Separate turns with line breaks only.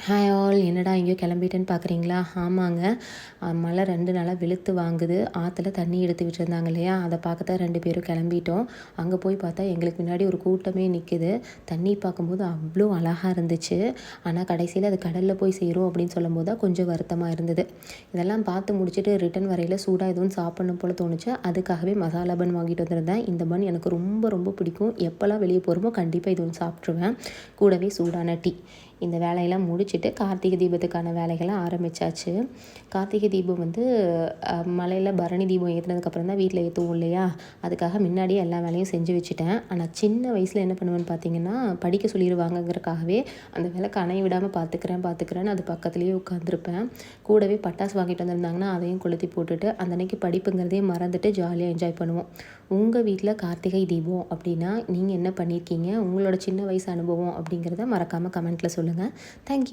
Hi all, என்னடா எங்கேயோ கிளம்பிட்டேன்னு பார்க்குறீங்களா? ஆமாங்க. மழை 2 நாளாக வெளுத்து வாங்குது. ஆற்றுல தண்ணி எடுத்து விட்டுருந்தாங்க இல்லையா, அதை பார்க்க தான் 2 பேரும் கிளம்பிட்டோம். அங்கே போய் பார்த்தா எங்களுக்கு முன்னாடி ஒரு கூட்டமே நிற்குது. தண்ணி பார்க்கும்போது அவ்வளோ அழகாக இருந்துச்சு. ஆனால் கடைசியில் அது கடலில் போய் சேரும் அப்படின்னு சொல்லும்போது தான் கொஞ்சம் வருத்தமாக இருந்தது. இதெல்லாம் பார்த்து முடிச்சுட்டு ரிட்டன் வரையில் சூடாக எதுவும் சாப்பிடணும் போல் தோணுச்சு. அதுக்காகவே மசாலா பன் வாங்கிட்டு வந்திருந்தேன். இந்த பன் எனக்கு ரொம்ப ரொம்ப பிடிக்கும். எப்போல்லாம் வெளியே போகிறோமோ கண்டிப்பாக இது ஒன்று சாப்பிட்ருவேன். கூடவே சூடான டீ. இந்த வேலையெல்லாம் முடிச்சுட்டு கார்த்திகை தீபத்துக்கான வேலைகளை ஆரம்பித்தாச்சு. கார்த்திகை தீபம் வந்து மலையில் பரணி தீபம் ஏற்றினதுக்கப்புறம் தான் வீட்டில் ஏற்றுவோம் இல்லையா, அதுக்காக முன்னாடியே எல்லா வேலையும் செஞ்சு வச்சுட்டேன். ஆனால் சின்ன வயசில் என்ன பண்ணுவேன்னு பார்த்தீங்கன்னா, படிக்க சொல்லிடுவாங்கங்கிறக்காகவே அந்த விளக்கு அணைய விடாமல் பார்த்துக்கிறேன்னு அது பக்கத்துலேயே உட்காந்துருப்பேன். கூடவே பட்டாசு வாங்கிட்டு வந்திருந்தாங்கன்னா அதையும் கொளுத்தி போட்டுட்டு அந்த அன்னைக்கு படிப்புங்கிறதே மறந்துட்டு ஜாலியாக என்ஜாய் பண்ணுவோம். உங்கள் வீட்டில் கார்த்திகை தீபம் அப்படின்னா நீங்கள் என்ன பண்ணியிருக்கீங்க? உங்களோட சின்ன வயசு அனுபவம் அப்படிங்கிறத மறக்காமல் கமெண்ட்டில் சொல்லுங்கள். தேங்க்யூ.